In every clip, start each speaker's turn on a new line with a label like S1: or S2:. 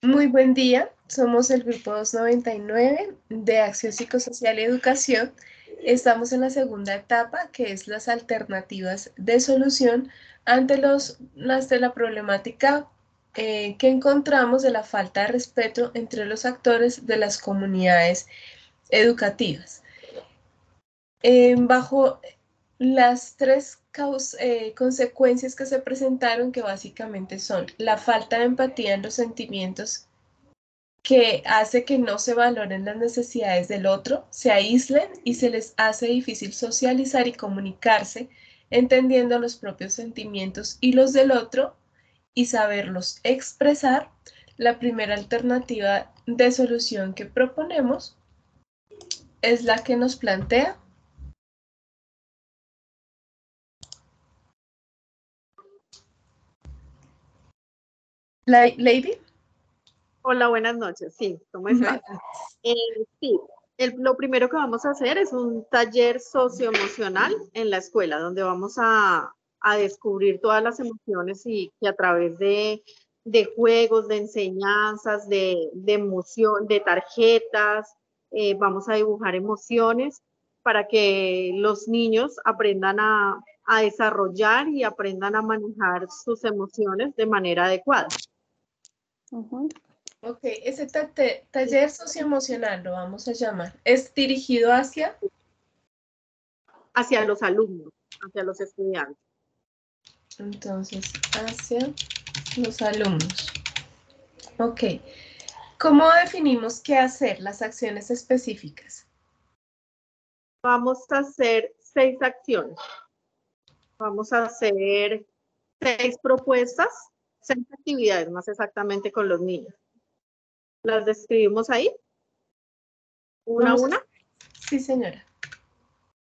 S1: Muy buen día, somos el grupo 299 de Acción Psicosocial y Educación. Estamos en la segunda etapa, que es las alternativas de solución ante la problemática que encontramos de la falta de respeto entre los actores de las comunidades educativas. Bajo las consecuencias que se presentaron, que básicamente son la falta de empatía en los sentimientos que hace que no se valoren las necesidades del otro, se aíslen y se les hace difícil socializar y comunicarse, entendiendo los propios sentimientos y los del otro y saberlos expresar. La primera alternativa de solución que proponemos es la que nos plantea Lady.
S2: Hola, buenas noches. Sí, ¿cómo estás? Eh, sí, lo primero que vamos a hacer es un taller socioemocional en la escuela, donde vamos a descubrir todas las emociones y que a través de juegos, de enseñanzas, de emoción, de tarjetas, vamos a dibujar emociones para que los niños aprendan a desarrollar y aprendan a manejar sus emociones de manera adecuada.
S1: Ok, ese taller socioemocional lo vamos a llamar. ¿Es dirigido
S2: hacia los alumnos, hacia los estudiantes?
S1: Entonces, hacia los alumnos. Ok. ¿Cómo definimos qué hacer, las acciones específicas?
S2: Vamos a hacer 6 acciones. Vamos a hacer 6 propuestas, 6 actividades más exactamente con los niños. ¿Las describimos ahí? Una a una.
S1: Sí, señora.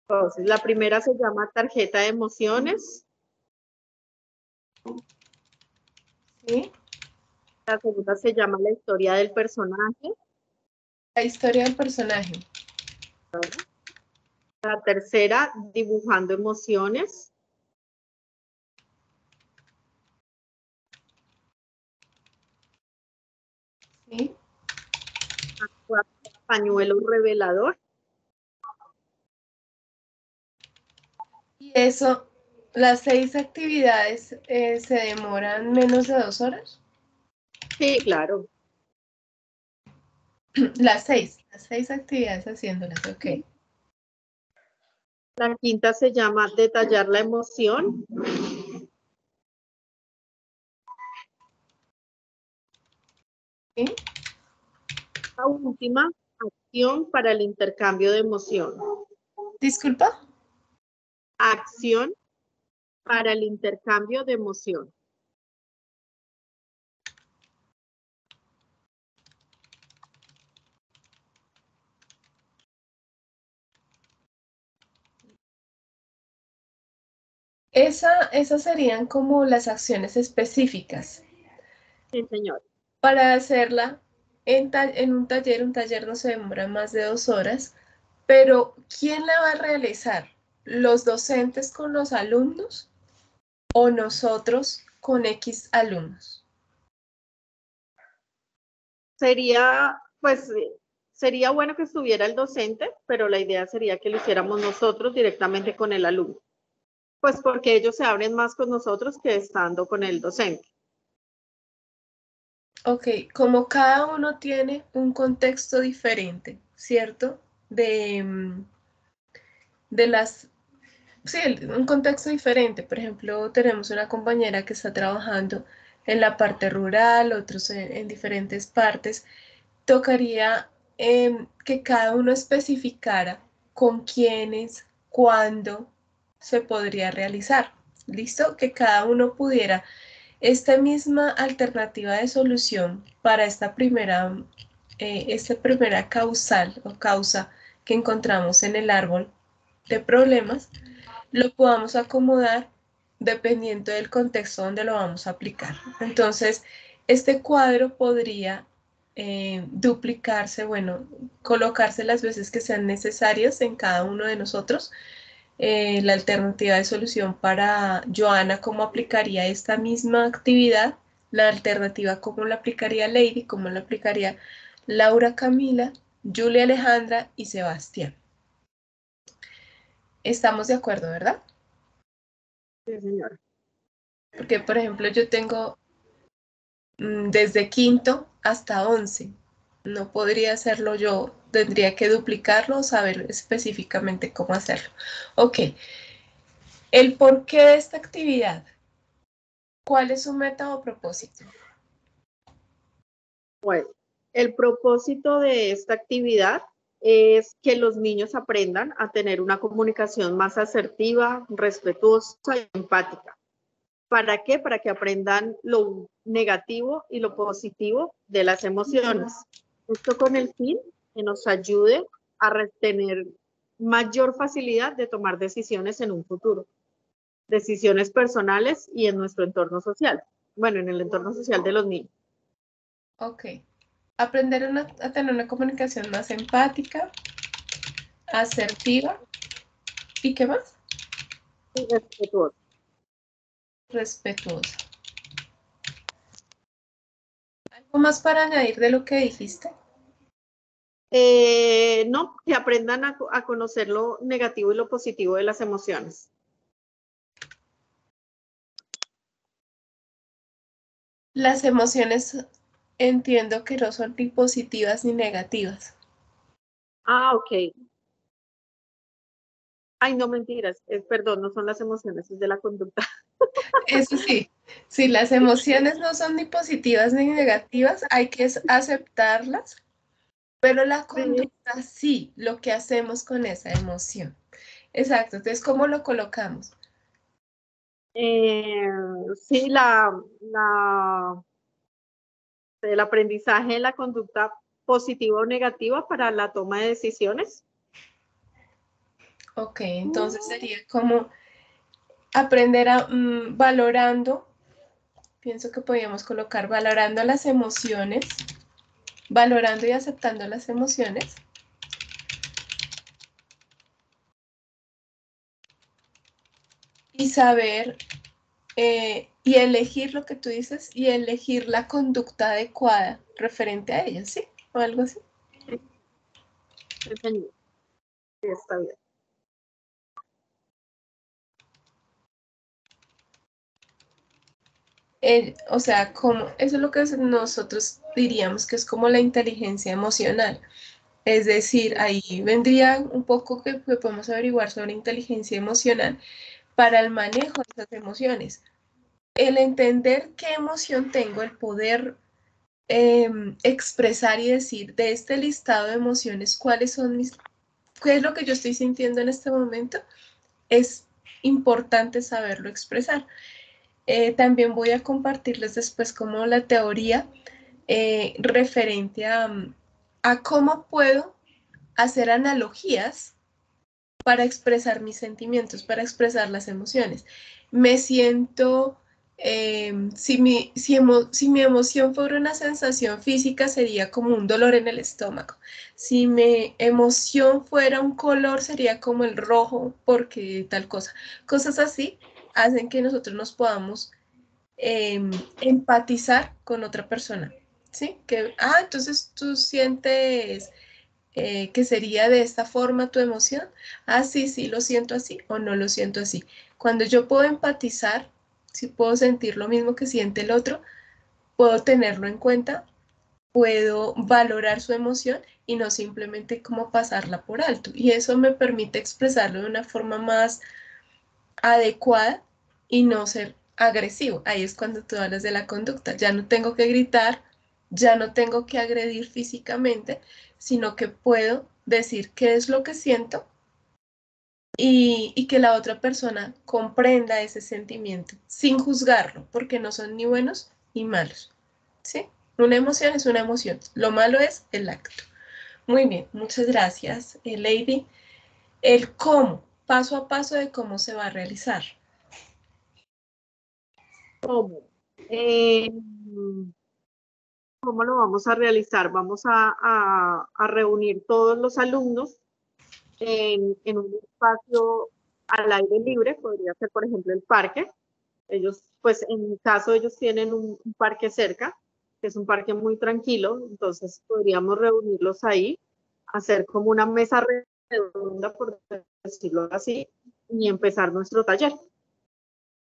S2: Entonces, la primera se llama tarjeta de emociones.
S1: Sí.
S2: La segunda se llama la historia del personaje.
S1: La historia del personaje.
S2: La tercera, dibujando emociones.
S1: Sí.
S2: La cuarta, pañuelo revelador.
S1: Y eso, las 6 actividades se demoran menos de 2 horas.
S2: Sí, claro.
S1: Las 6 actividades haciéndolas, ok.
S2: La quinta se llama detallar la emoción.
S1: ¿Sí?
S2: La última, acción para el intercambio de emoción.
S1: Disculpa.
S2: Acción para el intercambio de emoción.
S1: Esas serían como las acciones específicas.
S2: Sí, señor.
S1: Para hacerla en un taller no se demora más de 2 horas, pero ¿quién la va a realizar? ¿Los docentes con los alumnos o nosotros con X alumnos?
S2: Sería, pues, sería bueno que estuviera el docente, pero la idea sería que lo hiciéramos nosotros directamente con el alumno. Pues porque ellos se abren más con nosotros que estando con el docente.
S1: Ok, como cada uno tiene un contexto diferente, ¿cierto? De las sí, un contexto diferente. Por ejemplo, tenemos una compañera que está trabajando en la parte rural, otros en diferentes partes. Tocaría que cada uno especificara con quiénes, cuándo se podría realizar. ¿Listo? Que cada uno pudiera esta misma alternativa de solución para esta primera causal o causa que encontramos en el árbol de problemas, lo podamos acomodar dependiendo del contexto donde lo vamos a aplicar. Entonces, este cuadro podría duplicarse, bueno, colocarse las veces que sean necesarias en cada uno de nosotros. La alternativa de solución para Joana, cómo aplicaría esta misma actividad La alternativa, ¿cómo la aplicaría Lady? ¿Cómo la aplicaría Laura Camila, Julia Alejandra y Sebastián? Estamos de acuerdo, ¿verdad?
S2: Sí, señora.
S1: Porque, por ejemplo, yo tengo desde quinto hasta 11. No podría hacerlo yo, tendría que duplicarlo o saber específicamente cómo hacerlo. Ok, el porqué de esta actividad. ¿Cuál es su meta o propósito?
S2: Bueno, el propósito de esta actividad es que los niños aprendan a tener una comunicación más asertiva, respetuosa y empática. ¿Para qué? Para que aprendan lo negativo y lo positivo de las emociones. Esto con el fin que nos ayude a tener mayor facilidad de tomar decisiones en un futuro, decisiones personales y en nuestro entorno social. Bueno, en el entorno social de los niños.
S1: Ok. Aprender a tener una comunicación más empática, asertiva. ¿Y qué más?
S2: Y respetuoso.
S1: Respetuosa. ¿Algo más para añadir de lo que dijiste?
S2: No, que aprendan a conocer lo negativo y lo positivo de las emociones.
S1: Las emociones entiendo que no son ni positivas ni negativas.
S2: Ah, ok. Ay, no mentiras. Perdón, no son las emociones, es de la conducta.
S1: Eso sí, si las emociones no son ni positivas ni negativas, hay que aceptarlas, pero la
S2: Sí,
S1: conducta sí, lo que hacemos con esa emoción. Exacto, entonces, ¿cómo lo colocamos?
S2: eh, sí, el aprendizaje de la conducta positiva o negativa para la toma de decisiones.
S1: Ok, entonces sería como aprender a valorando, pienso que podríamos colocar valorando las emociones, valorando y aceptando las emociones. Y saber y elegir lo que tú dices y elegir la conducta adecuada referente a ellas, ¿sí? O algo así.
S2: Sí, sí, señor. Sí, está bien.
S1: O sea, como, eso es lo que nosotros diríamos que es como la inteligencia emocional. Es decir, ahí vendría un poco que podemos averiguar sobre inteligencia emocional para el manejo de esas emociones. El entender qué emoción tengo, el poder expresar y decir de este listado de emociones cuáles son mis, qué es lo que yo estoy sintiendo en este momento, es importante saberlo expresar. También voy a compartirles después como la teoría referente a cómo puedo hacer analogías para expresar mis sentimientos, para expresar las emociones. Me siento, si mi emoción fuera una sensación física, sería como un dolor en el estómago. Si mi emoción fuera un color, sería como el rojo, porque tal cosa. Cosas así hacen que nosotros nos podamos empatizar con otra persona. ¿Sí? Que, entonces tú sientes que sería de esta forma tu emoción. Sí, sí, lo siento así o no lo siento así. Cuando yo puedo empatizar, si puedo sentir lo mismo que siente el otro, puedo tenerlo en cuenta, puedo valorar su emoción y no simplemente como pasarla por alto. Y eso me permite expresarlo de una forma más adecuada y no ser agresivo. Ahí es cuando tú hablas de la conducta. Ya no tengo que gritar, ya no tengo que agredir físicamente, sino que puedo decir qué es lo que siento y que la otra persona comprenda ese sentimiento sin juzgarlo, porque no son ni buenos ni malos. ¿Sí? Una emoción es una emoción. Lo malo es el acto. Muy bien, muchas gracias, Lady. El cómo, paso a paso de cómo se va a realizar.
S2: ¿Cómo? ¿Cómo lo vamos a realizar? Vamos a reunir todos los alumnos en un espacio al aire libre, podría ser, por ejemplo, el parque. Ellos pues en mi caso ellos tienen un parque cerca, que es un parque muy tranquilo, entonces podríamos reunirlos ahí, hacer como una mesa redonda, por decirlo así, y empezar nuestro taller.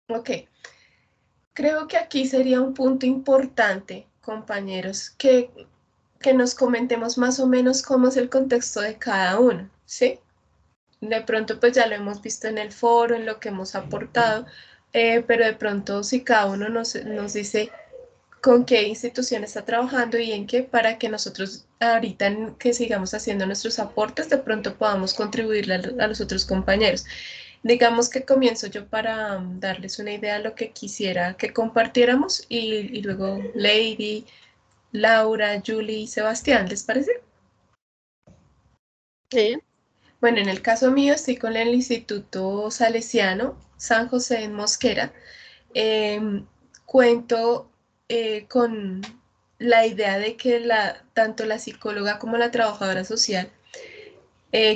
S1: Ok, creo que aquí sería un punto importante, compañeros, que nos comentemos más o menos cómo es el contexto de cada uno, ¿sí? De pronto pues ya lo hemos visto en el foro, en lo que hemos aportado, pero de pronto si cada uno nos dice con qué institución está trabajando y en qué, para que nosotros ahorita que sigamos haciendo nuestros aportes, de pronto podamos contribuirle a los otros compañeros. Digamos que comienzo yo para darles una idea de lo que quisiera que compartiéramos y luego Lady, Laura, Julie y Sebastián, ¿les parece?
S2: Sí.
S1: Bueno, en el caso mío estoy con el Instituto Salesiano San José en Mosquera. Cuento con la idea de que tanto la psicóloga como la trabajadora social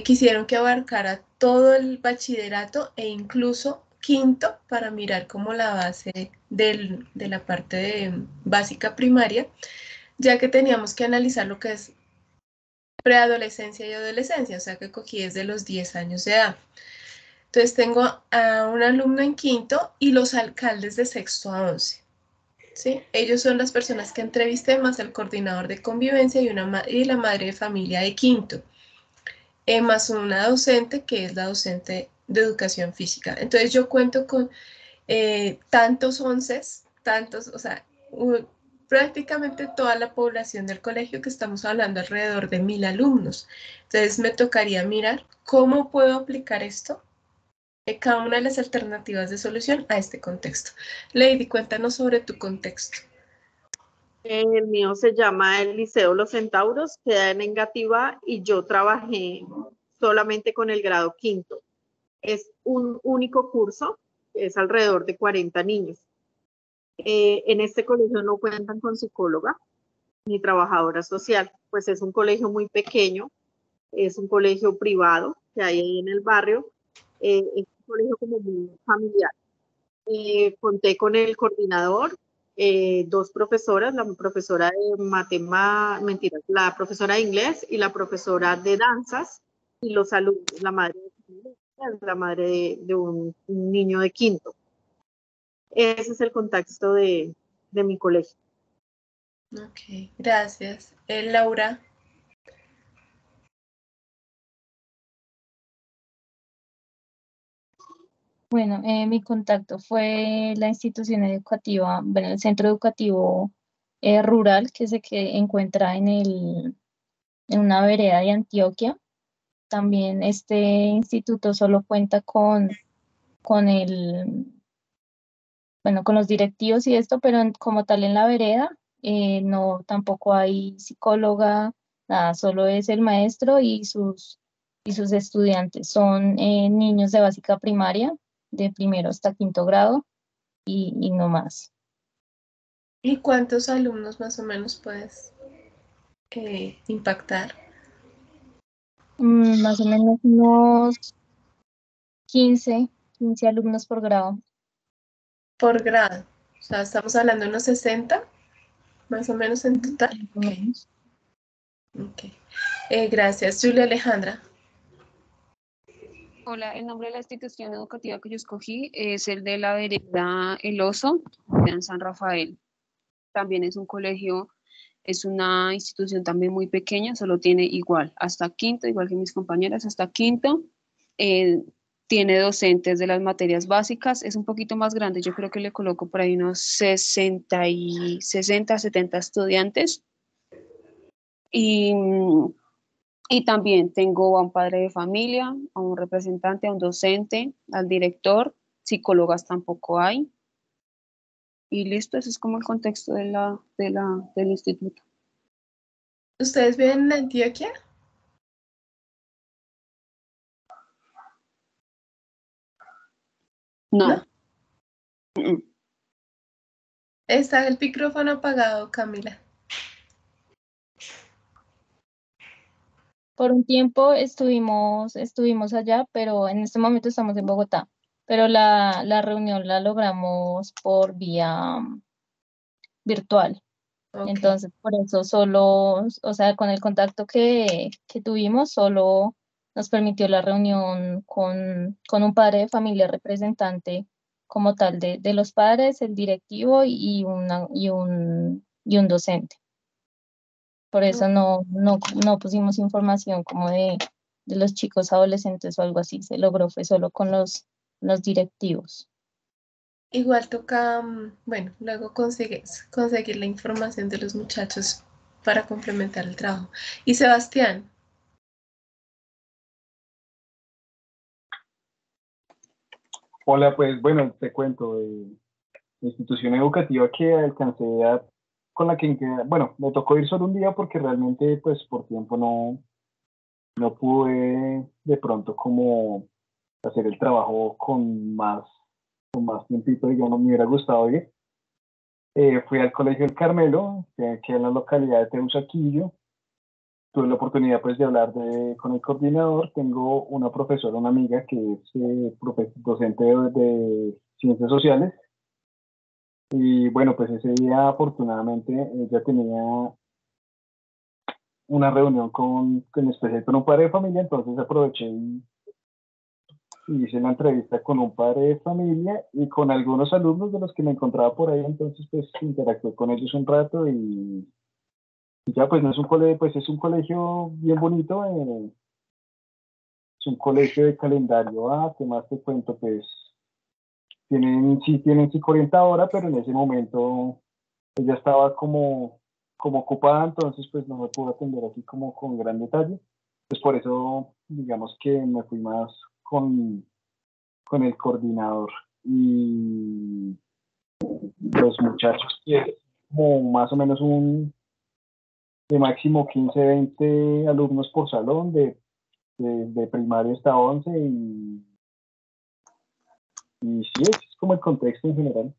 S1: quisieron que abarcara todo el bachillerato e incluso quinto para mirar como la base de la parte básica primaria, ya que teníamos que analizar lo que es preadolescencia y adolescencia, o sea que cogí desde los 10 años de edad. Entonces tengo a un alumno en quinto y los alcaldes de sexto a 11. ¿Sí? Ellos son las personas que entrevisté, más el coordinador de convivencia y la madre de familia de quinto, más una docente que es la docente de educación física. Entonces yo cuento con tantos onces, tantos, o sea, prácticamente toda la población del colegio, que estamos hablando alrededor de 1000 alumnos. Entonces me tocaría mirar cómo puedo aplicar esto, cada una de las alternativas de solución a este contexto. Lady, cuéntanos sobre tu contexto.
S2: El mío se llama el Liceo Los Centauros, queda en Engativá y yo trabajé solamente con el grado quinto. Es un único curso, es alrededor de 40 niños. En este colegio no cuentan con psicóloga ni trabajadora social, pues es un colegio muy pequeño, es un colegio privado que hay ahí en el barrio, es un colegio como muy familiar. Conté con el coordinador, dos profesoras, la profesora de mentiras, la profesora de inglés y la profesora de danzas, y los alumnos, la madre de un niño de quinto. Ese es el contexto de mi colegio.
S1: Ok, gracias. Laura.
S3: Bueno, mi contacto fue la institución educativa, bueno, el centro educativo rural que se encuentra en una vereda de Antioquia. También este instituto solo cuenta con bueno, con los directivos y esto, pero como tal en la vereda, no, tampoco hay psicóloga, nada, solo es el maestro y sus estudiantes. Son niños de básica primaria, de primero hasta quinto grado y no más.
S1: ¿Y cuántos alumnos más o menos puedes impactar?
S3: Más o menos unos 15 alumnos por grado.
S1: Por grado. O sea, estamos hablando de unos 60, más o menos en total.
S3: Más o menos.
S1: Ok. Gracias, Julia Alejandra.
S4: Hola, el nombre de la institución educativa que yo escogí es el de la vereda El Oso, en San Rafael. También es un colegio, es una institución también muy pequeña, solo tiene igual hasta quinto, igual que mis compañeras, hasta quinto. Eh, Tiene docentes de las materias básicas, es un poquito más grande, yo creo que le coloco por ahí unos 60, 70 estudiantes. Y y también tengo a un padre de familia, a un representante, a un docente, al director, psicólogas tampoco hay. Y listo, ese es como el contexto del instituto.
S1: ¿Ustedes viven en Antioquia? ¿No?
S4: No. Mm.
S1: Está el micrófono apagado, Camila.
S3: Por un tiempo estuvimos allá, pero en este momento estamos en Bogotá. pero la reunión la logramos por vía virtual.
S1: Ok.
S3: Entonces, por eso solo, o sea, con el contacto que tuvimos, solo nos permitió la reunión con un padre de familia representante como tal de los padres, el directivo y un docente. Por eso no pusimos información como de los chicos adolescentes o algo así. Se logró, fue solo con los directivos.
S1: Igual toca, bueno, luego conseguir la información de los muchachos para complementar el trabajo. Y Sebastián,
S5: Hola, pues bueno, te cuento, la institución educativa que alcancé con la que, bueno, me tocó ir solo un día porque realmente pues por tiempo no pude de pronto como hacer el trabajo con más tiempito, digamos, me hubiera gustado ir. Fui al Colegio El Carmelo, que queda en la localidad de Teusaquillo. Tuve la oportunidad pues de hablar con el coordinador. Tengo una profesora, una amiga que es docente de ciencias sociales. Y bueno, pues ese día afortunadamente ella tenía una reunión en especial con un padre de familia, entonces aproveché y hice la entrevista con un padre de familia y con algunos alumnos de los que me encontraba por ahí, entonces pues interactué con ellos un rato y ya pues no es un colegio, pues es un colegio bien bonito, es un colegio de calendario A, ¿qué más te cuento? Pues tienen sí 40 horas, pero en ese momento ella estaba como ocupada, entonces pues no me pudo atender así como con gran detalle. Pues por eso, digamos que me fui más con el coordinador y los muchachos, que es como más o menos de máximo 15, 20 alumnos por salón, de primaria hasta 11 y sí, ese es como el contexto en general.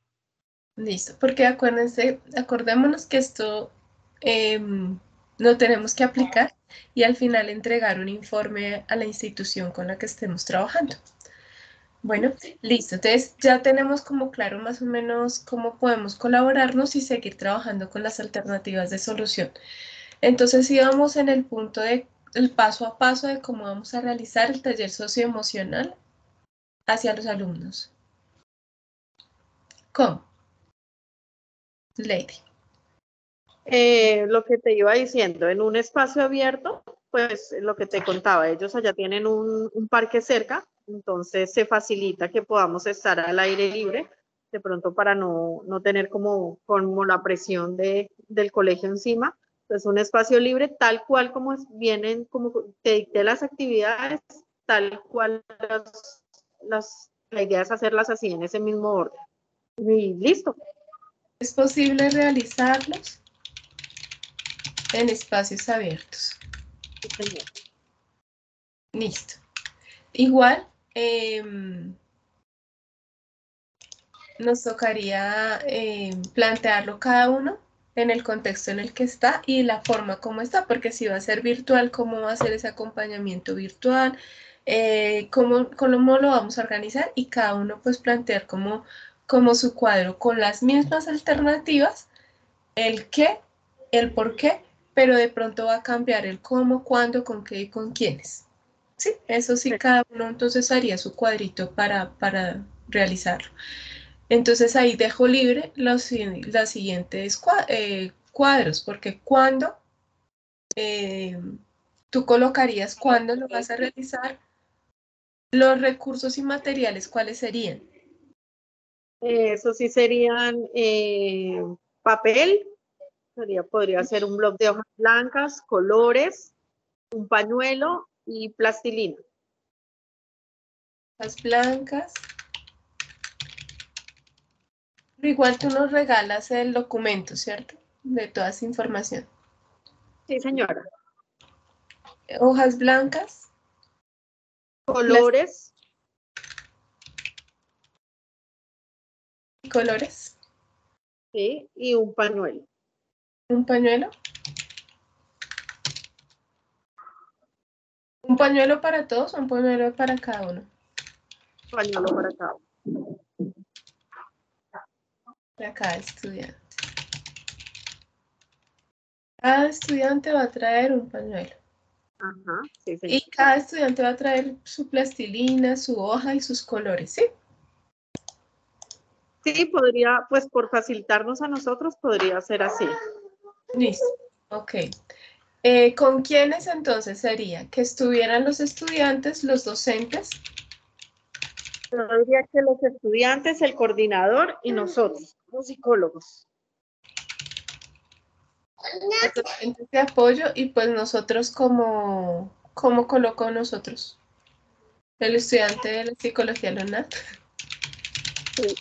S1: listo, porque acordémonos que esto lo tenemos que aplicar y al final entregar un informe a la institución con la que estemos trabajando. Bueno, listo. Entonces ya tenemos como claro más o menos cómo podemos colaborarnos y seguir trabajando con las alternativas de solución. Entonces íbamos en el punto de el paso a paso de cómo vamos a realizar el taller socioemocional hacia los alumnos. ¿Cómo? Lady.
S2: Lo que te iba diciendo, en un espacio abierto, pues lo que te contaba, ellos allá tienen un parque cerca, entonces se facilita que podamos estar al aire libre, de pronto para no tener como la presión del colegio encima. Entonces un espacio libre tal cual como vienen, como te dicté las actividades, tal cual la idea es hacerlas así, en ese mismo orden. Y listo.
S1: ¿Es posible realizarlos en espacios abiertos?
S2: Sí, señor.
S1: Listo. Igual, nos tocaría plantearlo cada uno en el contexto en el que está y la forma como está, porque si va a ser virtual, ¿cómo va a ser ese acompañamiento virtual? ¿Cómo lo vamos a organizar? Y cada uno pues plantear como su cuadro con las mismas alternativas, el qué, el por qué, pero de pronto va a cambiar el cómo, cuándo, con qué y con quiénes. Sí, eso sí, cada uno entonces haría su cuadrito para realizarlo. Entonces ahí dejo libre los siguientes cuadros, porque cuando tú colocarías cuándo lo vas a realizar, los recursos y materiales, ¿cuáles serían?
S2: Eso sí serían papel, podría ser un bloc de hojas blancas, colores, un pañuelo y plastilina.
S1: Las blancas. Pero igual tú nos regalas el documento, ¿cierto? De toda esa información.
S2: Sí, señora.
S1: Hojas blancas,
S2: Colores,
S1: colores,
S2: sí, y un pañuelo.
S1: un pañuelo. ¿Un pañuelo para todos o un pañuelo para cada uno?
S2: Pañuelo para acá.
S1: Para cada estudiante. Cada estudiante va a traer un pañuelo.
S2: Ajá, sí, señor.
S1: Y cada estudiante va a traer su plastilina, su hoja y sus colores, ¿sí?
S2: Sí, podría, pues por facilitarnos a nosotros, podría ser así.
S1: Listo. Ok. ¿Con quiénes entonces sería? Que estuvieran los estudiantes, los docentes.
S2: Yo diría que los estudiantes, el coordinador y nosotros, los psicólogos.
S1: Los docentes de apoyo y pues nosotros ¿cómo coloco nosotros? El estudiante de la psicología lunar.
S2: Sí.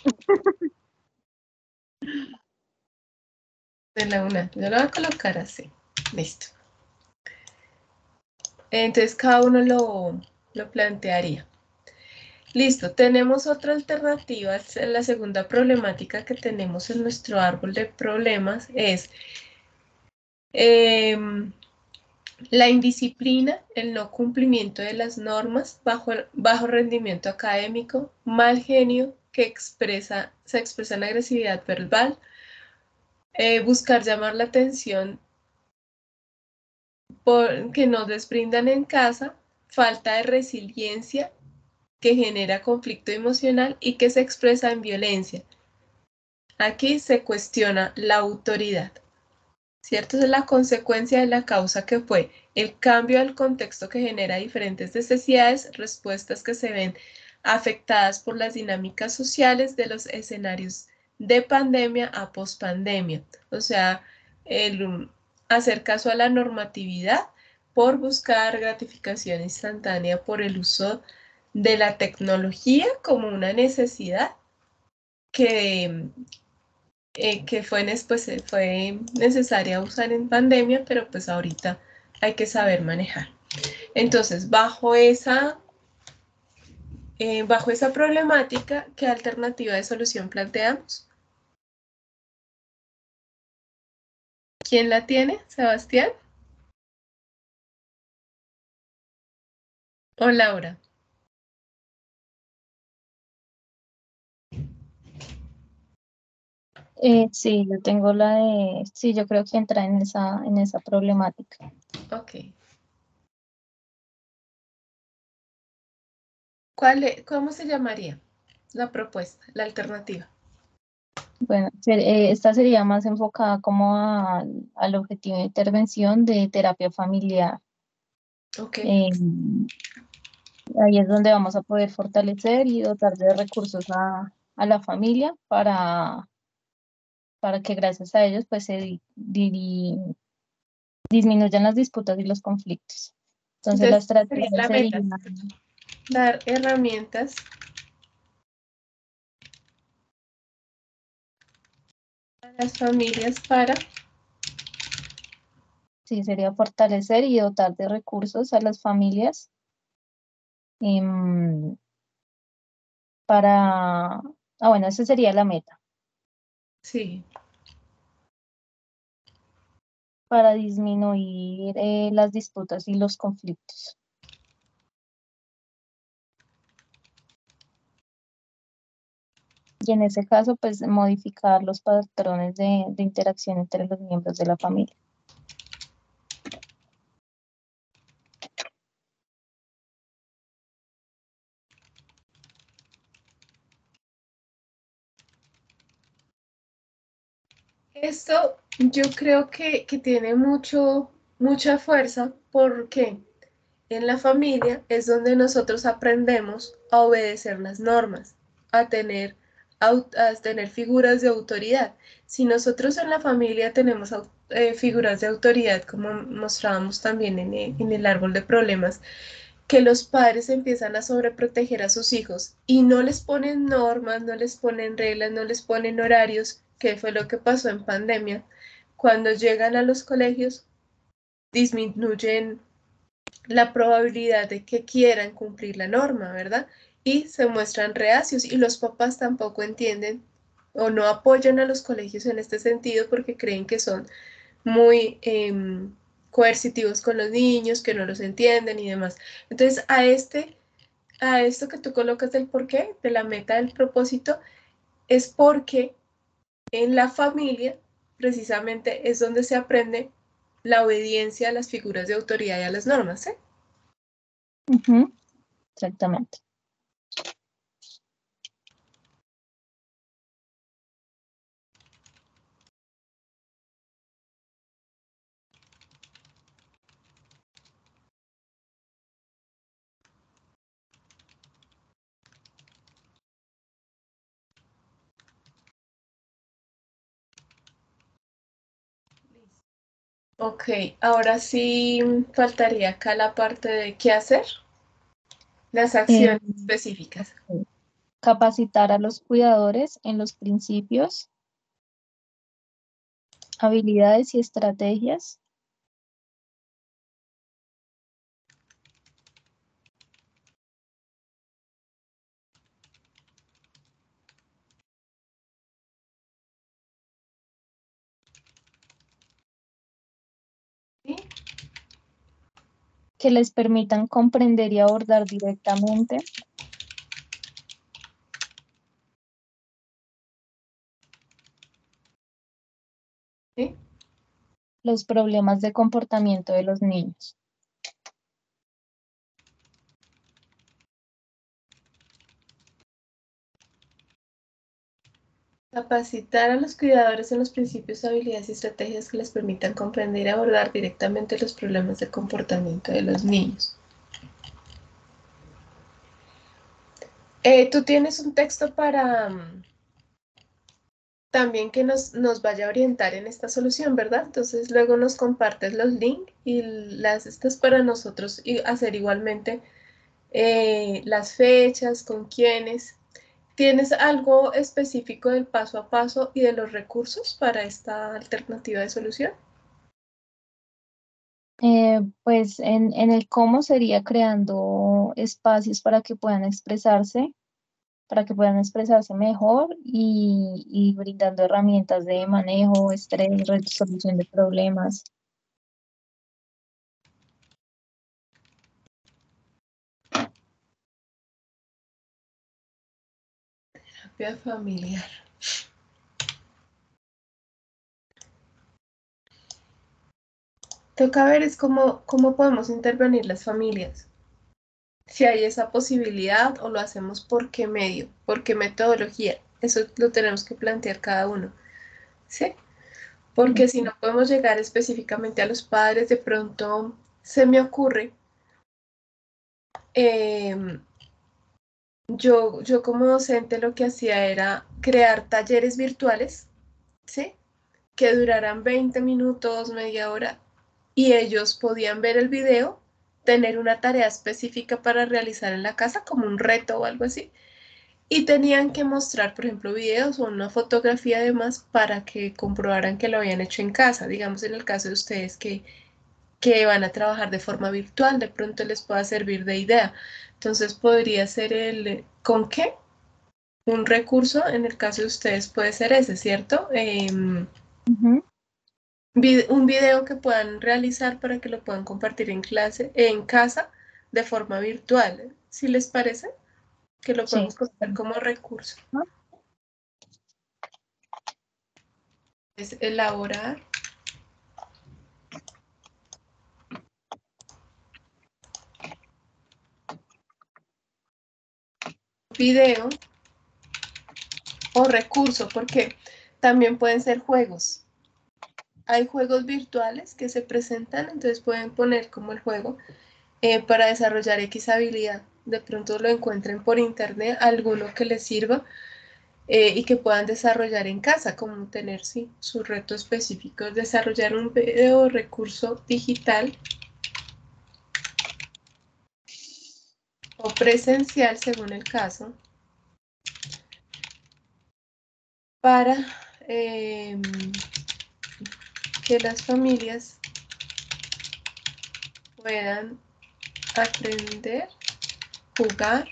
S1: De la UNAM. Yo lo voy a colocar así. Listo. Entonces cada uno lo plantearía. Listo, tenemos otra alternativa. La segunda problemática que tenemos en nuestro árbol de problemas es la indisciplina, el no cumplimiento de las normas, bajo rendimiento académico, mal genio que se expresa en agresividad verbal, buscar llamar la atención que nos desprendan en casa, falta de resiliencia que genera conflicto emocional y que se expresa en violencia. Aquí se cuestiona la autoridad, ¿cierto? Es la consecuencia de la causa que fue el cambio del contexto que genera diferentes necesidades, respuestas que se ven afectadas por las dinámicas sociales de los escenarios de pandemia a pospandemia. O sea, el hacer caso a la normatividad por buscar gratificación instantánea por el uso de la tecnología como una necesidad que, fue necesaria usar en pandemia, pero pues ahorita hay que saber manejar. Entonces, bajo esa problemática, ¿qué alternativa de solución planteamos? ¿Quién la tiene? ¿Sebastián? ¿O Laura?
S3: Sí, yo tengo sí, yo creo que entra en esa problemática.
S1: Ok. ¿Cómo se llamaría la propuesta, la alternativa?
S3: Bueno, esta sería más enfocada como al objetivo de intervención de terapia familiar.
S1: Ok.
S3: Ahí es donde vamos a poder fortalecer y dotar de recursos a la familia para que gracias a ellos pues se disminuyan las disputas y los conflictos. Entonces la
S1: Entonces, sería
S3: estrategia
S1: la
S3: sería,
S1: meta, dar herramientas a las familias para...
S3: sí, sería fortalecer y dotar de recursos a las familias bueno, esa sería la meta,
S1: Sí.
S3: para disminuir las disputas y los conflictos. Y en ese caso, pues modificar los patrones de interacción entre los miembros de la familia.
S1: Esto yo creo que tiene mucha fuerza porque en la familia es donde nosotros aprendemos a obedecer las normas, a tener, a tener figuras de autoridad. Si nosotros en la familia tenemos figuras de autoridad, como mostrábamos también en el árbol de problemas, que los padres empiezan a sobreproteger a sus hijos y no les ponen normas, no les ponen reglas, no les ponen horarios, que fue lo que pasó en pandemia. Cuando llegan a los colegios, disminuyen la probabilidad de que quieran cumplir la norma, ¿verdad? Y se muestran reacios y los papás tampoco entienden o no apoyan a los colegios en este sentido porque creen que son muy coercitivos con los niños, que no los entienden y demás. Entonces, a este a esto que tú colocas del porqué, de la meta del propósito, es porque en la familia precisamente es donde se aprende la obediencia a las figuras de autoridad y a las normas, ¿eh?
S3: Exactamente.
S1: Ok, ahora sí faltaría acá la parte de qué hacer, las acciones específicas.
S3: Capacitar a los cuidadores en los principios, habilidades y estrategias.
S1: ¿Sí?
S3: Que les permitan comprender y abordar directamente
S1: ¿Sí?
S3: los problemas de comportamiento de los niños.
S1: Capacitar a los cuidadores en los principios, habilidades y estrategias que les permitan comprender y abordar directamente los problemas de comportamiento de los niños. Tú tienes un texto para también que nos vaya a orientar en esta solución, ¿verdad? Entonces luego nos compartes los links y las estas para nosotros y hacer igualmente las fechas, con quiénes. ¿Tienes algo específico del paso a paso y de los recursos para esta alternativa de solución?
S3: Pues en el cómo sería creando espacios para que puedan expresarse mejor y brindando herramientas de manejo, estrés, resolución de problemas.
S1: Terapia familiar. Toca ver es cómo podemos intervenir las familias. Si hay esa posibilidad o lo hacemos por qué medio, por qué metodología. Eso lo tenemos que plantear cada uno. ¿Sí? Porque si no podemos llegar específicamente a los padres, de pronto se me ocurre, yo como docente lo que hacía era crear talleres virtuales, ¿sí? Que duraran 20 minutos, media hora, y ellos podían ver el video, tener una tarea específica para realizar en la casa, como un reto o algo así, y tenían que mostrar, por ejemplo, videos o una fotografía además para que comprobaran que lo habían hecho en casa. Digamos, en el caso de ustedes que van a trabajar de forma virtual, de pronto les pueda servir de idea. Entonces podría ser el ¿con qué? Un recurso, en el caso de ustedes puede ser ese, ¿cierto? Un video que puedan realizar para que lo puedan compartir en clase, en casa, de forma virtual. ¿Sí les parece? Que lo
S3: Sí.
S1: podemos contar como recurso. Es elaborar video o recurso, porque también pueden ser juegos. Hay juegos virtuales que se presentan, entonces pueden poner como el juego para desarrollar X habilidad. De pronto lo encuentren por internet, alguno que les sirva y que puedan desarrollar en casa, como tener sí, su reto específico, desarrollar un video recurso digital o presencial, según el caso, para que las familias puedan aprender, jugar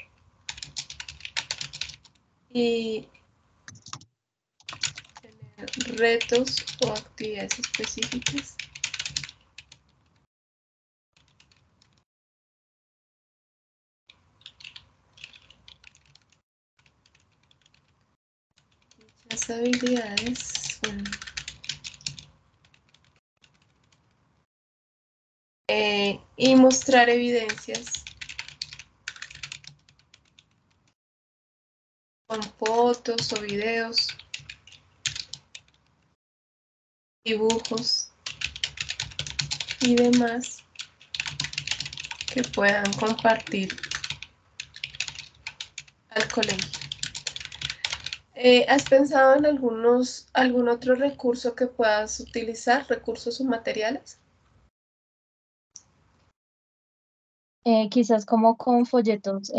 S1: y tener retos o actividades específicas Otras habilidades. Y mostrar evidencias con fotos o videos, dibujos y demás que puedan compartir al colegio. ¿Has pensado en algún otro recurso que puedas utilizar, recursos o materiales?
S3: Quizás como con folletos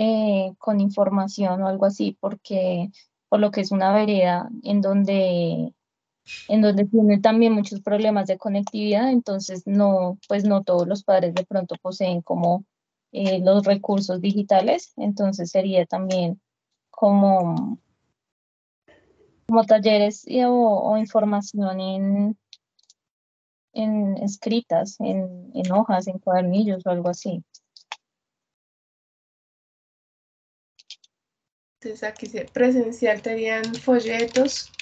S3: con información o algo así, porque por lo que es una vereda en donde tiene también muchos problemas de conectividad, entonces no, pues no todos los padres de pronto poseen como los recursos digitales, entonces sería también como, como talleres o información en escritas, en hojas, en cuadernillos o algo así.
S1: Entonces aquí presencial serían folletos,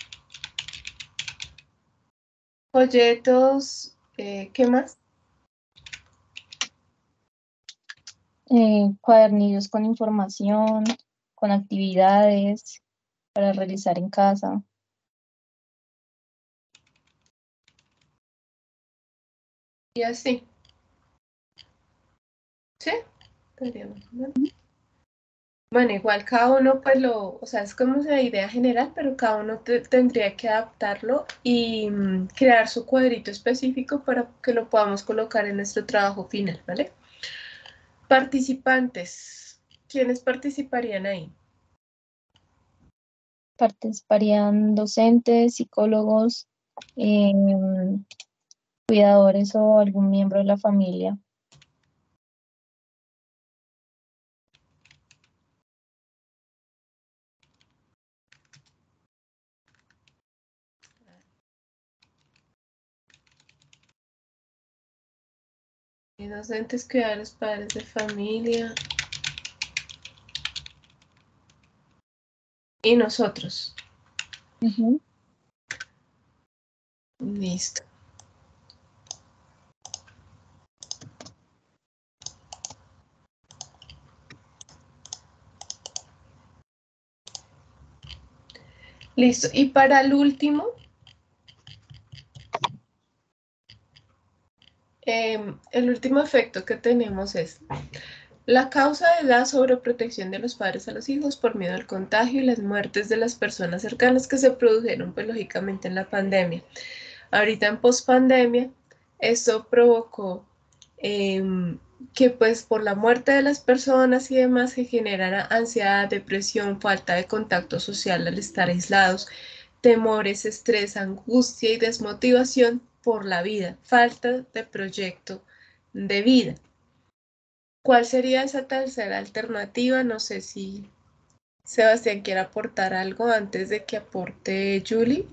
S1: ¿qué más?
S3: Cuadernillos con información, con actividades para realizar en casa.
S1: Y así. ¿Sí? Estaríamos, ¿no? Bueno, igual cada uno pues o sea, es como una idea general, pero cada uno tendría que adaptarlo y crear su cuadrito específico para que lo podamos colocar en nuestro trabajo final, ¿vale? Participantes. ¿Quiénes participarían ahí?
S3: Participarían docentes, psicólogos, cuidadores o algún miembro de la familia.
S1: Y docentes, cuidadores, padres de familia. Y nosotros.
S3: Ujú.
S1: Listo. Listo. Y para el último, el último efecto que tenemos es la causa de la sobreprotección de los padres a los hijos por miedo al contagio y las muertes de las personas cercanas que se produjeron, pues lógicamente en la pandemia. Ahorita en pospandemia, esto provocó que pues por la muerte de las personas y demás se generara ansiedad, depresión, falta de contacto social al estar aislados, temores, estrés, angustia y desmotivación por la vida, falta de proyecto de vida. ¿Cuál sería esa tercera alternativa? No sé si Sebastián quiere aportar algo antes de que aporte Julie.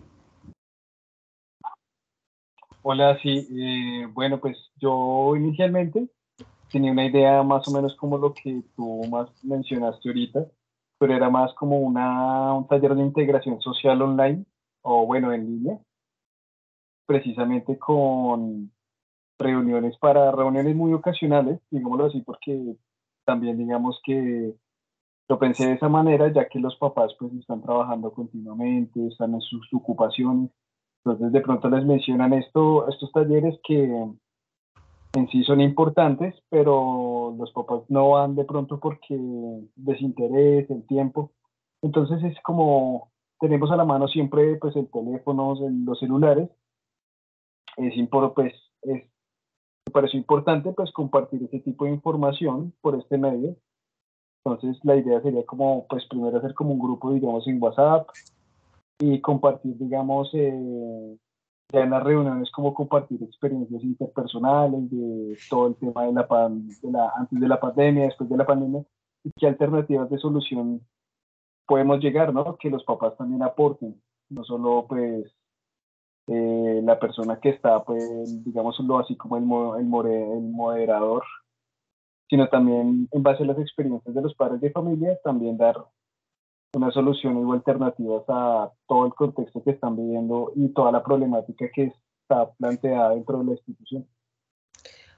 S5: Hola, sí, bueno, pues yo inicialmente tenía una idea más o menos como lo que tú más mencionaste ahorita, pero era más como un taller de integración social online, o bueno, en línea, precisamente con reuniones muy ocasionales, digámoslo así, porque también digamos que lo pensé de esa manera, ya que los papás pues están trabajando continuamente, están en sus ocupaciones, entonces de pronto les mencionan estos talleres que en sí son importantes, pero los papás no van de pronto porque desinterés, el tiempo. Entonces es como tenemos a la mano siempre pues el teléfono, los celulares, pues me pareció importante pues compartir ese tipo de información por este medio. Entonces la idea sería como pues primero hacer como un grupo digamos en WhatsApp y compartir digamos ya en las reuniones como compartir experiencias interpersonales de todo el tema antes de la pandemia, después de la pandemia, y qué alternativas de solución podemos llegar, ¿no? Que los papás también aporten, no solo pues la persona que está, pues digámoslo así como el moderador, sino también en base a las experiencias de los padres de familia, también dar una solución o alternativas a todo el contexto que están viviendo y toda la problemática que está planteada dentro de la institución.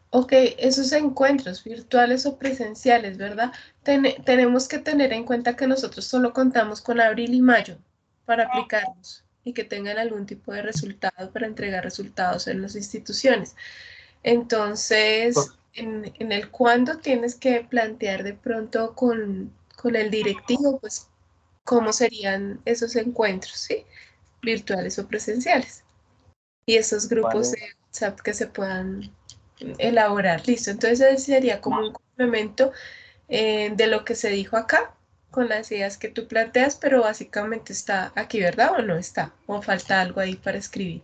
S1: Ok, esos encuentros virtuales o presenciales, ¿verdad? Tenemos que tener en cuenta que nosotros solo contamos con abril y mayo para aplicarlos y que tengan algún tipo de resultado para entregar resultados en las instituciones. Entonces, en el cuándo tienes que plantear de pronto con el directivo, pues, cómo serían esos encuentros, ¿sí? Virtuales o presenciales. Y esos grupos
S5: Vale.
S1: de WhatsApp que se puedan elaborar. Listo, entonces ese sería como un complemento de lo que se dijo acá con las ideas que tú planteas, pero básicamente está aquí, ¿verdad? ¿O no está? ¿O falta algo ahí para escribir?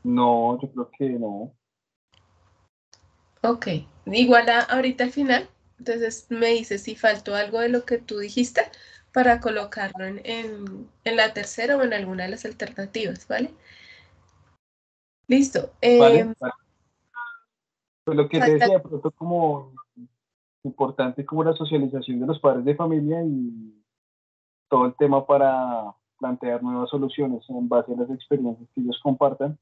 S5: No, yo creo que no.
S1: Ok, igual ahorita al final, entonces me dices si faltó algo de lo que tú dijiste para colocarlo en la tercera o en alguna de las alternativas, ¿vale? Listo.
S5: Vale, vale. Pues lo que te
S1: Falta
S5: decía, de pronto como importante como la socialización de los padres de familia y todo el tema para plantear nuevas soluciones en base a las experiencias que ellos compartan,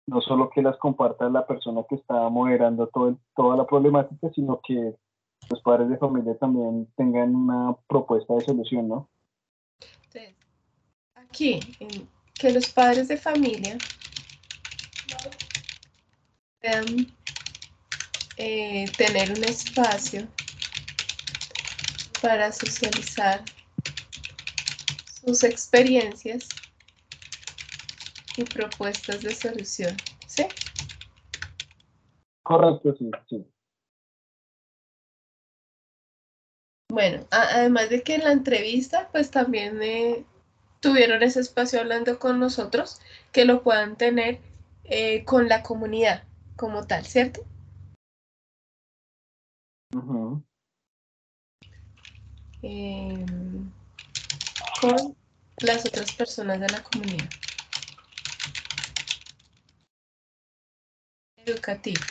S5: no solo que las comparta la persona que está moderando toda la problemática, sino que los padres de familia también tengan una propuesta de solución, ¿no?
S1: entonces, aquí, que los padres de familia puedan tener un espacio para socializar sus experiencias y propuestas de solución, ¿sí?
S5: Correcto, sí, sí.
S1: Bueno, además de que en la entrevista, pues también tuvieron ese espacio hablando con nosotros, que lo puedan tener con la comunidad como tal, ¿cierto?
S5: Uh-huh.
S1: Con las otras personas de la comunidad educativa.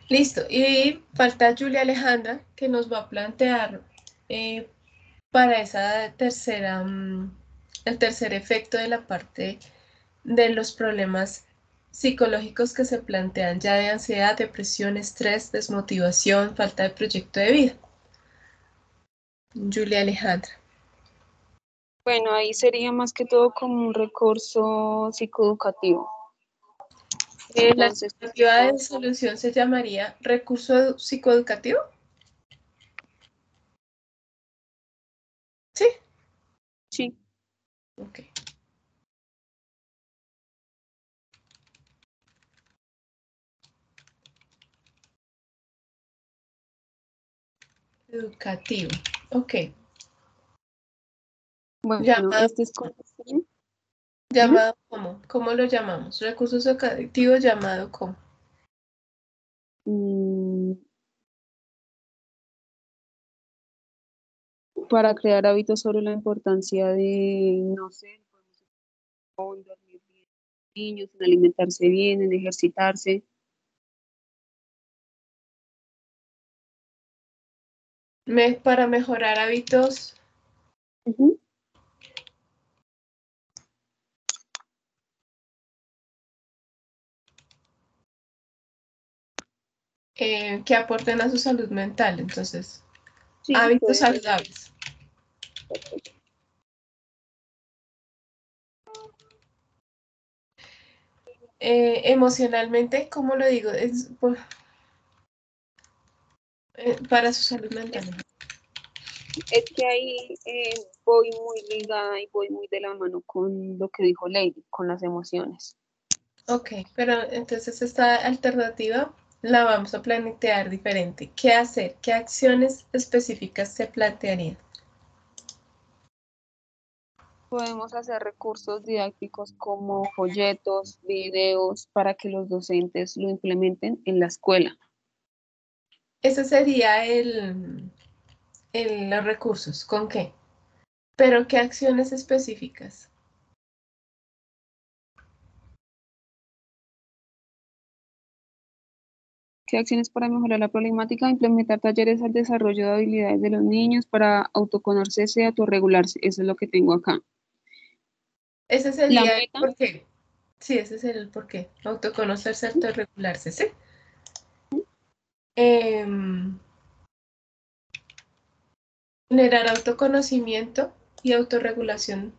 S1: Listo, y falta Julia Alejandra, que nos va a plantear para esa tercera, el tercer efecto de la parte de los problemas psicológicos que se plantean ya de ansiedad, depresión, estrés, desmotivación, falta de proyecto de vida. Julia Alejandra.
S4: Bueno, ahí sería más que todo como un recurso psicoeducativo.
S1: La
S4: Entonces,
S1: alternativa de solución se llamaría recurso psicoeducativo. ¿Sí?
S4: sí,
S1: Ok. Educativo. Ok.
S4: bueno,
S1: Llamado,
S4: este es como, ¿sí? Dime.
S1: llamado ¿cómo? ¿Cómo lo llamamos? Recursos educativos llamado ¿cómo?
S4: Mm, para crear hábitos sobre la importancia de, no sé, en dormir bien, niños, en alimentarse bien, en ejercitarse.
S1: Para mejorar hábitos
S4: Ujú.
S1: que aporten a su salud mental. Entonces,
S4: Sí,
S1: hábitos
S4: puede ser.
S1: saludables. Emocionalmente, ¿cómo lo digo? Para su salud mental.
S4: Es que ahí voy muy ligada y voy muy de la mano con lo que dijo Lady, con las emociones.
S1: Ok, pero entonces esta alternativa la vamos a plantear diferente. ¿Qué hacer? ¿Qué acciones específicas se plantearían?
S4: Podemos hacer recursos didácticos como folletos, videos, para que los docentes lo implementen en la escuela.
S1: Ese sería los recursos. ¿Con qué? Pero ¿qué acciones específicas?
S4: ¿Qué acciones para mejorar la problemática? Implementar talleres al desarrollo de habilidades de los niños para autoconocerse y autorregularse. Eso es lo que tengo acá.
S1: Ese
S4: La
S1: sería el
S4: meta,
S1: porqué. Sí, ese sería el porqué. Autoconocerse, autorregularse, ¿sí? Generar autoconocimiento y autorregulación.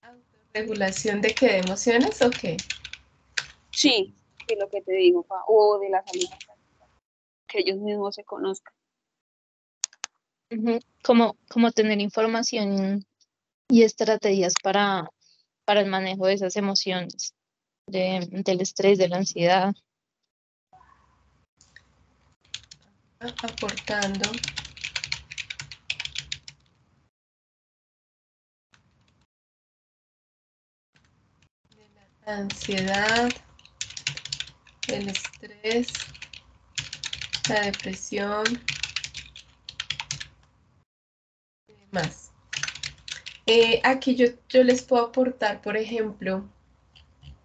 S1: ¿Autorregulación de qué? ¿De emociones o qué?
S4: sí, es lo que te digo, o de la salud, que ellos mismos se conozcan.
S3: Ujú. Como tener información y estrategias para el manejo de esas emociones, del estrés, de la ansiedad.
S1: Aportando la ansiedad, el estrés, la depresión y demás. Aquí yo les puedo aportar, por ejemplo,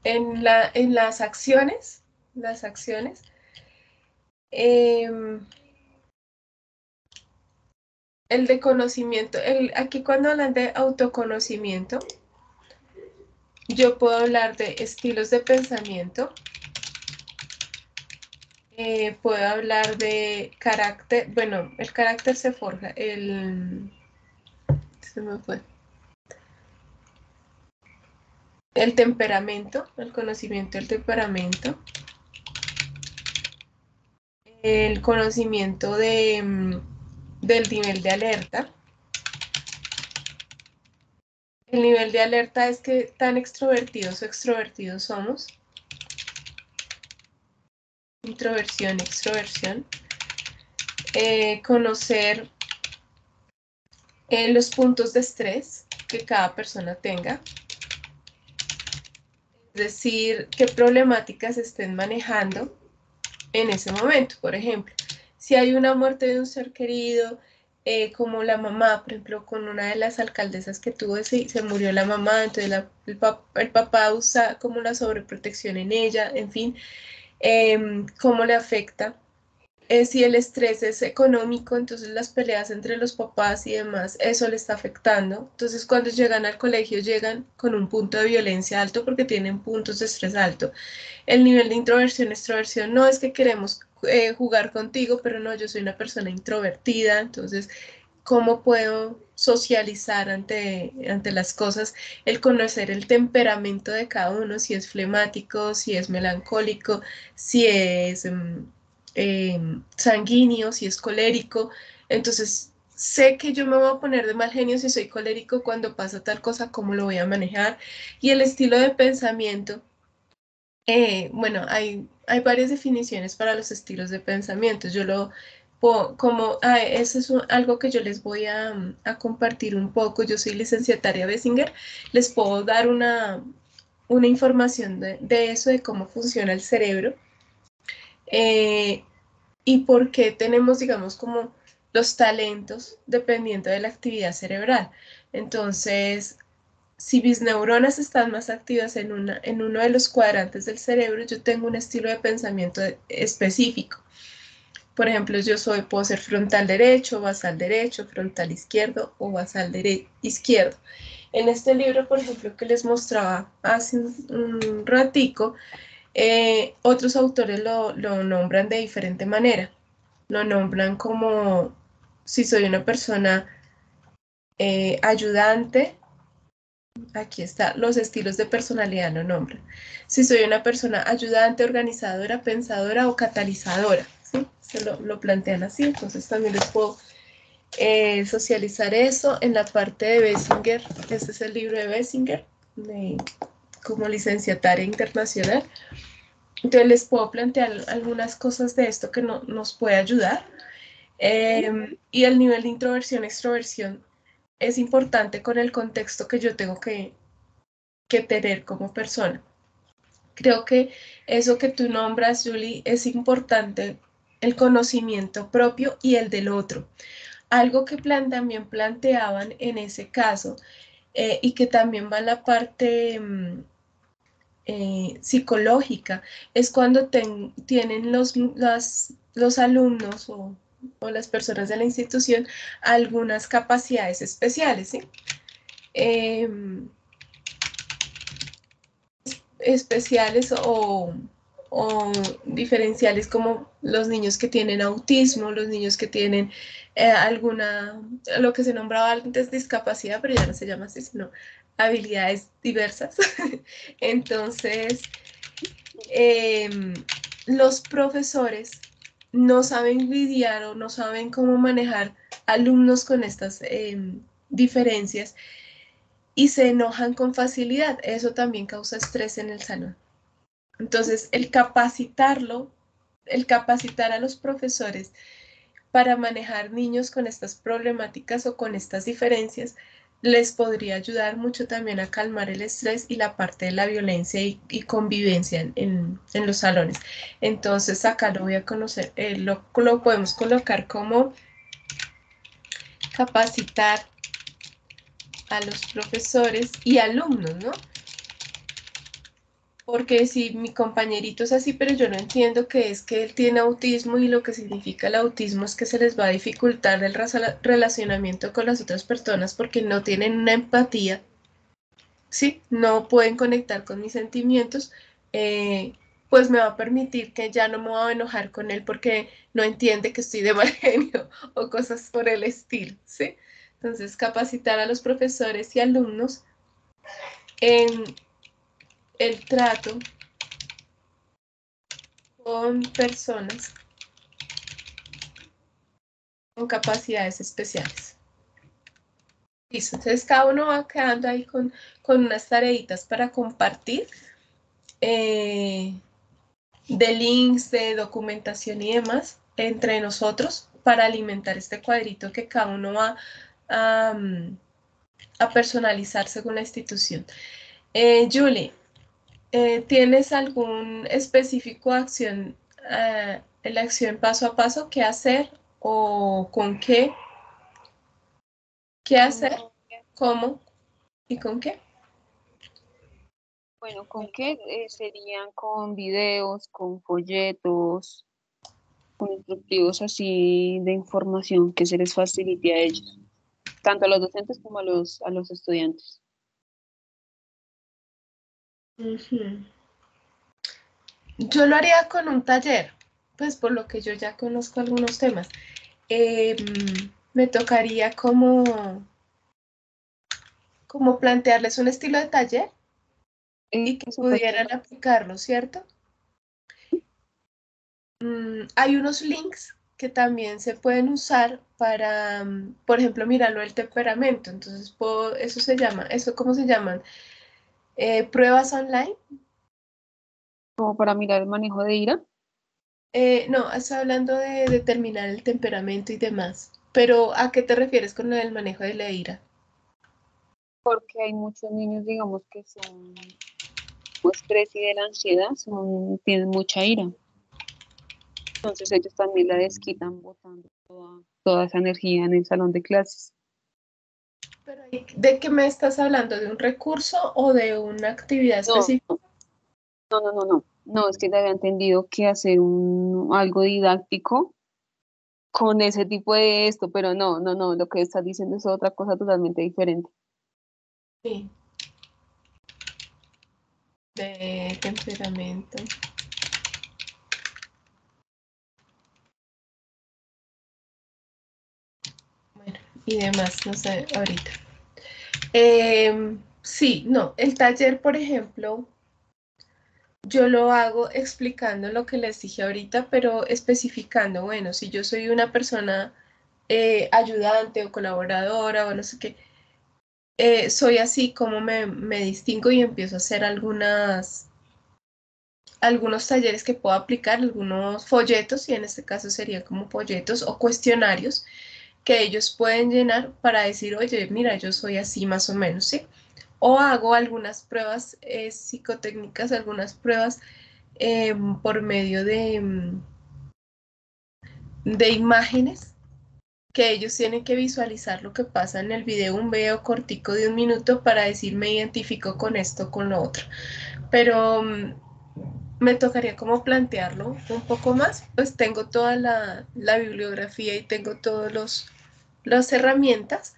S1: en las acciones, el de conocimiento, aquí cuando hablan de autoconocimiento, yo puedo hablar de estilos de pensamiento, puedo hablar de carácter, bueno, el carácter se forja, se me fue. El temperamento, el conocimiento del temperamento, el conocimiento del nivel de alerta. El nivel de alerta es que tan extrovertidos o extrovertidos somos. Introversión, extroversión. Conocer los puntos de estrés que cada persona tenga. Es decir, qué problemáticas estén manejando en ese momento. Por ejemplo, si hay una muerte de un ser querido, como la mamá, por ejemplo, con una de las alcaldesas que tuvo, se murió la mamá, entonces el papá usa como la sobreprotección en ella, en fin, cómo le afecta. Si el estrés es económico, entonces las peleas entre los papás y demás, eso le está afectando. Entonces cuando llegan al colegio llegan con un punto de violencia alto porque tienen puntos de estrés alto. El nivel de introversión, extroversión, no es que queremos jugar contigo, pero no, yo soy una persona introvertida, entonces, ¿cómo puedo socializar ante las cosas? El conocer el temperamento de cada uno, si es flemático, si es melancólico, si es sanguíneo, si es colérico. Entonces, sé que yo me voy a poner de mal genio si soy colérico cuando pasa tal cosa, cómo lo voy a manejar. Y el estilo de pensamiento. Bueno, hay varias definiciones para los estilos de pensamiento. Yo lo como, eso es algo que yo les voy a compartir un poco. Yo soy licenciataria Bessinger. Les puedo dar una información de eso, de cómo funciona el cerebro y por qué tenemos, digamos, como los talentos dependiendo de la actividad cerebral. Entonces, si mis neuronas están más activas en uno de los cuadrantes del cerebro, yo tengo un estilo de pensamiento específico. Por ejemplo, puedo ser frontal derecho, basal derecho, frontal izquierdo o basal izquierdo. En este libro, por ejemplo, que les mostraba hace un ratico, otros autores lo nombran de diferente manera. Lo nombran como si soy una persona ayudante. Aquí está, los estilos de personalidad lo nombran. Si soy una persona ayudante, organizadora, pensadora o catalizadora, ¿sí? Se lo plantean así, entonces también les puedo socializar eso en la parte de Bessinger. Este es el libro de Bessinger, como licenciataria internacional. Entonces les puedo plantear algunas cosas de esto que nos puede ayudar. Y el nivel de introversión, extroversión es importante con el contexto que yo tengo que tener como persona. Creo que eso que tú nombras, Julie, es importante, el conocimiento propio y el del otro. Algo que también planteaban en ese caso y que también va la parte psicológica. Es cuando tienen los alumnos o las personas de la institución algunas capacidades especiales, ¿sí? Especiales o diferenciales, como los niños que tienen autismo, los niños que tienen lo que se nombraba antes discapacidad, pero ya no se llama así, sino habilidades diversas. Entonces, los profesores no saben lidiar o no saben cómo manejar alumnos con estas diferencias y se enojan con facilidad. Eso también causa estrés en el salón. Entonces, el capacitar a los profesores para manejar niños con estas problemáticas o con estas diferencias, les podría ayudar mucho también a calmar el estrés y la parte de la violencia y convivencia en los salones. Entonces, acá lo voy a conocer, lo podemos colocar como capacitar a los profesores y alumnos, ¿no? Porque si mi compañerito es así, pero yo no entiendo que es que él tiene autismo y lo que significa el autismo es que se les va a dificultar el relacionamiento con las otras personas porque no tienen una empatía, ¿sí? No pueden conectar con mis sentimientos, pues me va a permitir que ya no me voy a enojar con él porque no entiende que estoy de mal genio o cosas por el estilo, ¿sí? Entonces, capacitar a los profesores y alumnos en el trato con personas con capacidades especiales. Listo, entonces cada uno va quedando ahí con unas tareitas para compartir de links, de documentación y demás entre nosotros para alimentar este cuadrito que cada uno va a personalizar según la institución. Julie, ¿tienes algún específico acción, la acción paso a paso, qué hacer o con qué? ¿Qué hacer? ¿Cómo? ¿Y con qué?
S4: Bueno, ¿con qué? Serían con videos, con folletos, con instructivos así de información que se les facilite a ellos, tanto a los docentes como a los estudiantes.
S1: Yo lo haría con un taller, pues por lo que yo ya conozco algunos temas. Me tocaría como plantearles un estilo de taller y que
S4: Eso
S1: pudieran aplicarlo, ¿cierto? Hay unos links que también se pueden usar para, por ejemplo, mirarlo el temperamento. Entonces, eso se llama, ¿cómo se llaman? Pruebas online.
S4: como para mirar el manejo de ira.
S1: No, estoy hablando de determinar el temperamento y demás. Pero, ¿a qué te refieres con el manejo de la ira?
S4: Porque hay muchos niños, digamos, que son estrés y de la ansiedad, tienen mucha ira. Entonces ellos también la desquitan botando toda esa energía en el salón de clases.
S1: Pero, ¿de qué me estás hablando? ¿De un recurso o de una actividad
S4: No,
S1: específica?
S4: no, es que te había entendido que hacer algo didáctico con ese tipo de esto, pero no, lo que estás diciendo es otra cosa totalmente diferente.
S1: Sí, de temperamento. Bueno, y demás, no sé, ahorita. Sí, no, el taller, por ejemplo, yo lo hago explicando lo que les dije ahorita, pero especificando, bueno, si yo soy una persona ayudante o colaboradora o no sé qué, soy así como me distingo y empiezo a hacer algunos talleres que puedo aplicar, algunos folletos, y en este caso sería como folletos o cuestionarios que ellos pueden llenar para decir, oye, mira, yo soy así más o menos, ¿sí? O hago algunas pruebas psicotécnicas, algunas pruebas por medio de imágenes que ellos tienen que visualizar lo que pasa en el video, un video cortico de 1 minuto para decir me identifico con esto, con lo otro. Pero me tocaría como plantearlo un poco más, pues tengo toda la bibliografía y tengo todas las herramientas,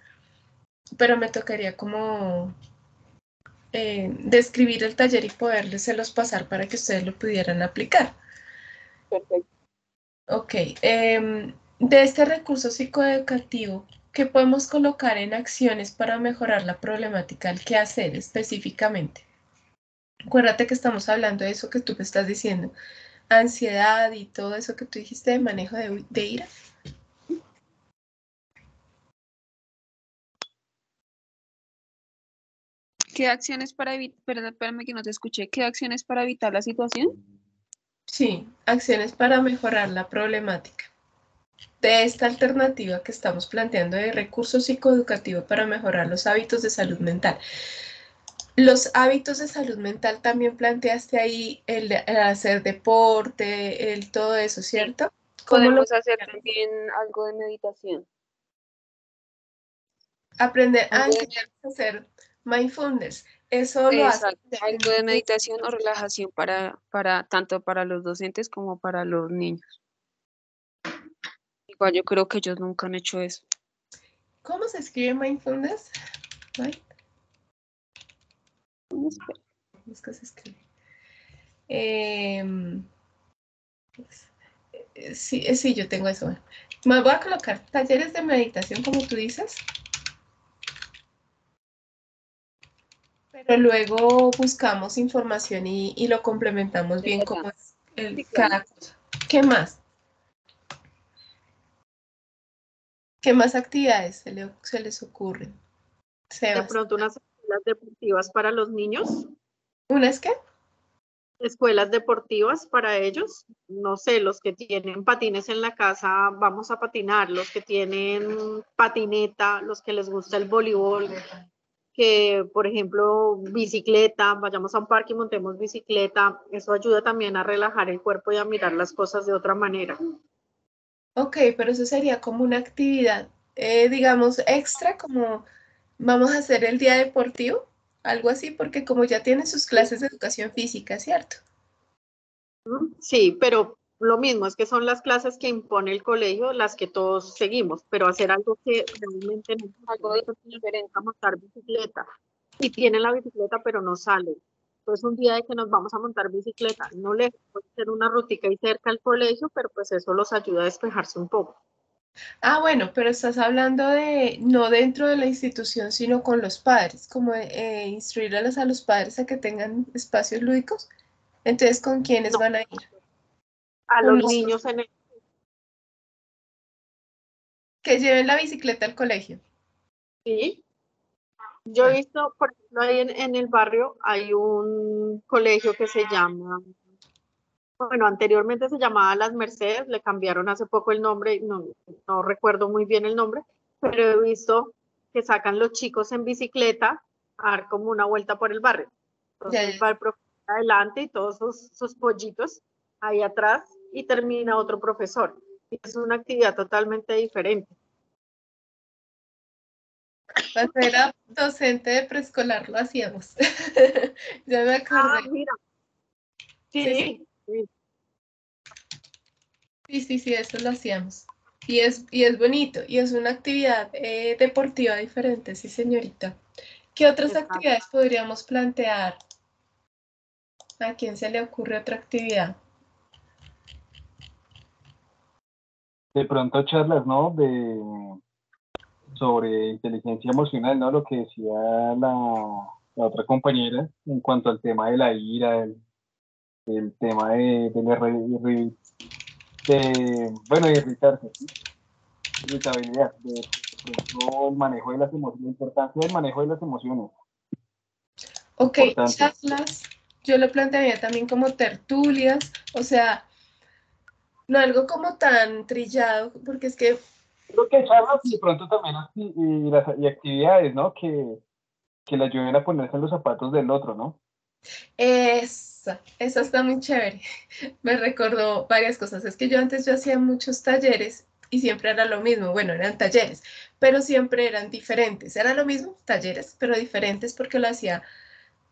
S1: pero me tocaría como describir el taller y podérselos pasar para que ustedes lo pudieran aplicar.
S4: Perfecto.
S1: Ok, de este recurso psicoeducativo, ¿qué podemos colocar en acciones para mejorar la problemática al quehacer específicamente? Acuérdate que estamos hablando de eso que tú me estás diciendo, ansiedad y todo eso que tú dijiste de manejo de ira.
S4: ¿Qué acciones para evitar, perdón, espérame que no te escuché, qué acciones para evitar la situación?
S1: Sí, acciones para mejorar la problemática. De esta alternativa que estamos planteando de recurso psicoeducativo para mejorar los hábitos de salud mental. Los hábitos de salud mental también planteaste ahí el hacer deporte, el todo eso, ¿cierto? ¿Cómo lo
S4: Podemos hacer también algo de meditación.
S1: aprender a
S4: Algo de
S1: hacer mindfulness? Eso lo hace.
S4: Exacto, algo de meditación o relajación tanto para los docentes como para los niños. Igual yo creo que ellos nunca han hecho eso.
S1: ¿Cómo se escribe mindfulness? ¿Cómo se escribe? Sí, yo tengo eso. Me voy a colocar talleres de meditación, como tú dices. Pero luego buscamos información y lo complementamos bien como es cada cosa. ¿Qué más? ¿Qué más actividades se les ocurren?
S2: De
S1: Sebas.
S2: pronto unas escuelas deportivas para los niños,
S1: ¿Una es qué?
S2: escuelas deportivas para ellos. No sé, los que tienen patines en la casa, vamos a patinar, los que tienen patineta, los que les gusta el voleibol, que por ejemplo bicicleta, vayamos a un parque y montemos bicicleta, eso ayuda también a relajar el cuerpo y a mirar las cosas de otra manera.
S1: Ok, pero eso sería como una actividad, digamos, extra, como vamos a hacer el día deportivo, algo así, porque como ya tienen sus clases de educación física, ¿cierto?
S2: Sí, pero lo mismo, es que son las clases que impone el colegio, las que todos seguimos, pero hacer algo que realmente no
S4: Algo diferente.
S2: a montar bicicleta. Y tienen la bicicleta, pero no salen. Entonces, un día de que nos vamos a montar bicicleta, no lejos, puede ser una rutica y cerca al colegio, pero pues eso los ayuda a despejarse un poco.
S1: Ah, bueno, pero estás hablando de no dentro de la institución, sino con los padres, como instruir a los padres a que tengan espacios lúdicos. Entonces, ¿con quiénes
S2: No,
S1: van a ir?
S2: a
S1: Con
S2: los
S1: los
S2: niños en el...
S1: que lleven la bicicleta al colegio.
S2: Sí. Yo he visto, por ejemplo, ahí en el barrio hay un colegio que se llama, bueno, anteriormente se llamaba Las Mercedes, le cambiaron hace poco el nombre, no recuerdo muy bien el nombre, pero he visto que sacan los chicos en bicicleta a dar como una vuelta por el barrio.
S1: Ya,
S2: Entonces
S1: ya.
S2: va el profesor adelante y todos sus pollitos ahí atrás y termina otro profesor. Y es una actividad totalmente diferente.
S1: Cuando era docente de preescolar lo hacíamos. Ya me
S2: Ah,
S1: acordé.
S2: mira,
S1: Sí, sí,
S2: sí, sí.
S1: sí, eso lo hacíamos. Y es bonito, y es una actividad deportiva diferente, sí, señorita. ¿Qué otras
S2: Exacto.
S1: actividades podríamos plantear? ¿A quién se le ocurre otra actividad?
S5: De pronto charlas, ¿no? Sobre inteligencia emocional, ¿no? Lo que decía la otra compañera en cuanto al tema de la ira, el tema bueno, de irritarse, ¿sí? Irritabilidad, de pronto el manejo de las emociones, la importancia del manejo de las emociones,
S1: Ok,
S5: importante.
S1: charlas, yo lo plantearía también como tertulias, o sea, no algo como tan trillado, porque es que
S5: Creo que charlas y de pronto también y actividades, ¿no? Que le ayuden a ponerse en los zapatos del otro, ¿no?
S1: esa está muy chévere. Me recordó varias cosas. Es que yo hacía muchos talleres y siempre era lo mismo. Bueno, eran talleres, pero siempre eran diferentes. Era lo mismo, talleres, pero diferentes porque lo hacía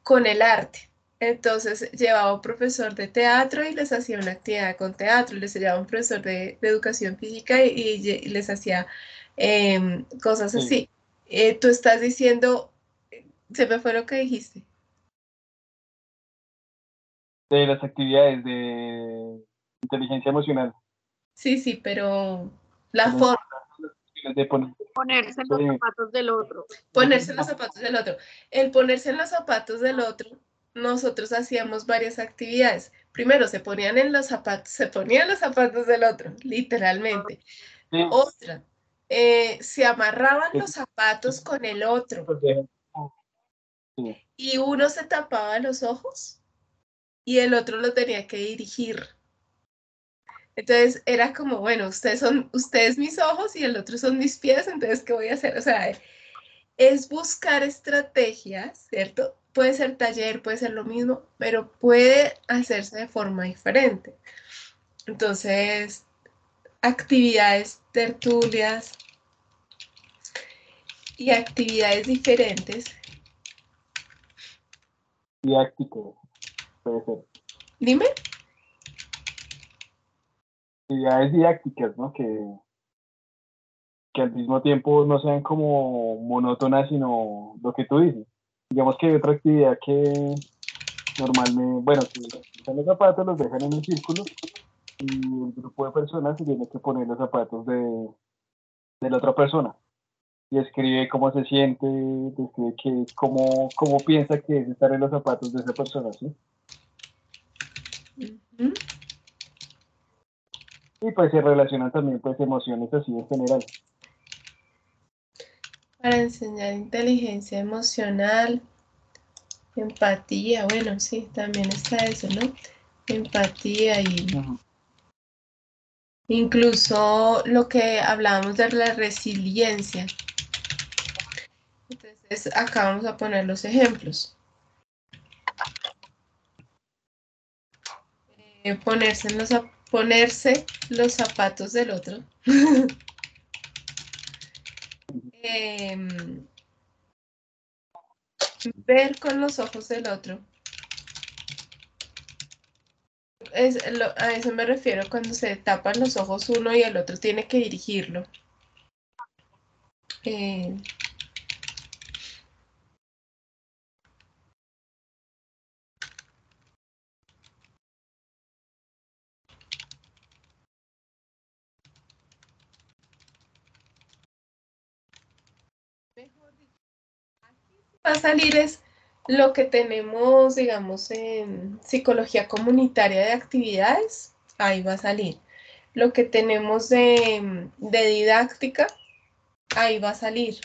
S1: con el arte. Entonces llevaba un profesor de teatro y les hacía una actividad con teatro, les llevaba un profesor de educación física y les hacía cosas
S5: Sí,
S1: así. Tú estás diciendo, se me fue lo que dijiste.
S5: de las actividades de inteligencia emocional.
S1: Sí, sí, pero la
S5: Pero
S1: forma,
S5: de poner,
S2: Ponerse en los
S5: de-
S2: zapatos del otro.
S1: ponerse en los zapatos del otro. El ponerse en los zapatos del otro, nosotros hacíamos varias actividades. Primero se ponían en los zapatos, se ponían los zapatos del otro, literalmente.
S5: sí,
S1: Otra, se amarraban los zapatos con el otro
S5: pues, de- sí,
S1: y uno se tapaba los ojos y el otro lo tenía que dirigir. Entonces era como, bueno, ustedes mis ojos y el otro son mis pies, entonces, ¿qué voy a hacer? O sea, es buscar estrategias, ¿cierto? Puede ser taller, puede ser lo mismo, pero puede hacerse de forma diferente. Entonces, actividades, tertulias y actividades diferentes.
S5: didáctico, puede ser.
S1: Dime.
S5: Actividades didácticas, ¿no? Que al mismo tiempo no sean como monótonas, sino lo que tú dices. Digamos que hay otra actividad que normalmente, bueno, que están los zapatos, los dejan en un círculo y el grupo de personas se tiene que poner los zapatos de la otra persona y escribe cómo se siente, describe cómo piensa que es estar en los zapatos de esa persona, ¿sí?
S1: Ujú.
S5: Y pues se relacionan también pues emociones así en general.
S1: Para enseñar inteligencia emocional, empatía, bueno, sí, también está eso, ¿no? Empatía y
S5: Ujú.
S1: incluso lo que hablábamos de la resiliencia. Entonces, acá vamos a poner los ejemplos. Ponerse los zapatos del otro. Em, ver con los ojos del otro. A eso me refiero cuando se tapan los ojos uno y el otro tiene que dirigirlo. Eh, va a salir es lo que tenemos, digamos, en psicología comunitaria de actividades, ahí va a salir. Lo que tenemos de didáctica, ahí va a salir.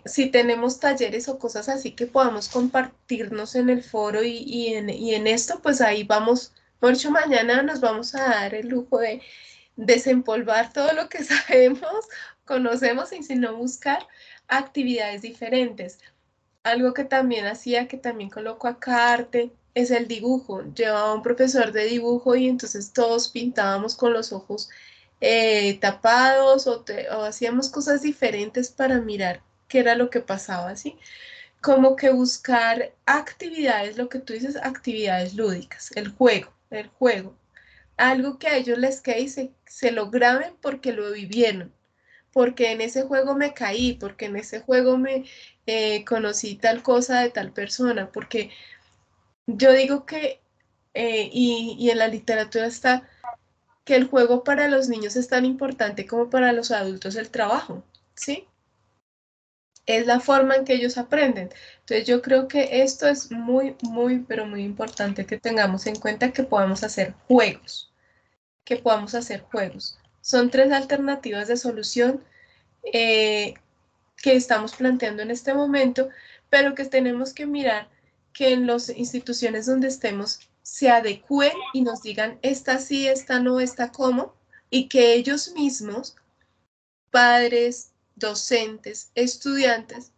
S1: Si tenemos talleres o cosas así que podamos compartirnos en el foro y en esto, pues ahí vamos, por hecho mañana nos vamos a dar el lujo de desempolvar todo lo que sabemos, conocemos y si no buscar actividades diferentes. Algo que también hacía, que también coloco acá arte, es el dibujo. Llevaba un profesor de dibujo y entonces todos pintábamos con los ojos tapados o hacíamos cosas diferentes para mirar qué era lo que pasaba, ¿sí? Como que buscar actividades, lo que tú dices, actividades lúdicas, el juego. Algo que a ellos les quede y se lo graben porque lo vivieron, porque en ese juego me caí, porque en ese juego me conocí tal cosa de tal persona, porque yo digo que, y en la literatura está, que el juego para los niños es tan importante como para los adultos el trabajo, ¿sí? Es la forma en que ellos aprenden. Entonces yo creo que esto es muy, muy, pero muy importante que tengamos en cuenta que podamos hacer juegos, que podamos hacer juegos. Son tres alternativas de solución eh, que estamos planteando en este momento, pero que tenemos que mirar que en las instituciones donde estemos se adecúen y nos digan esta sí, esta no, esta cómo, y que ellos mismos, padres, docentes, estudiantes,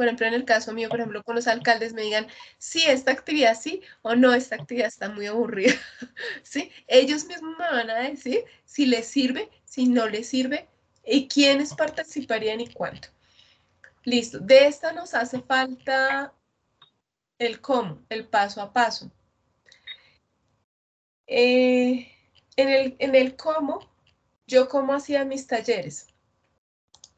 S1: por ejemplo, en el caso mío, por ejemplo, con los alcaldes me digan, sí, esta actividad sí o no, esta actividad está muy aburrida, ¿sí? Ellos mismos me van a decir si les sirve, si no les sirve y quiénes participarían y cuánto. Listo, de esta nos hace falta el cómo, el paso a paso. En el cómo, yo cómo hacía mis talleres.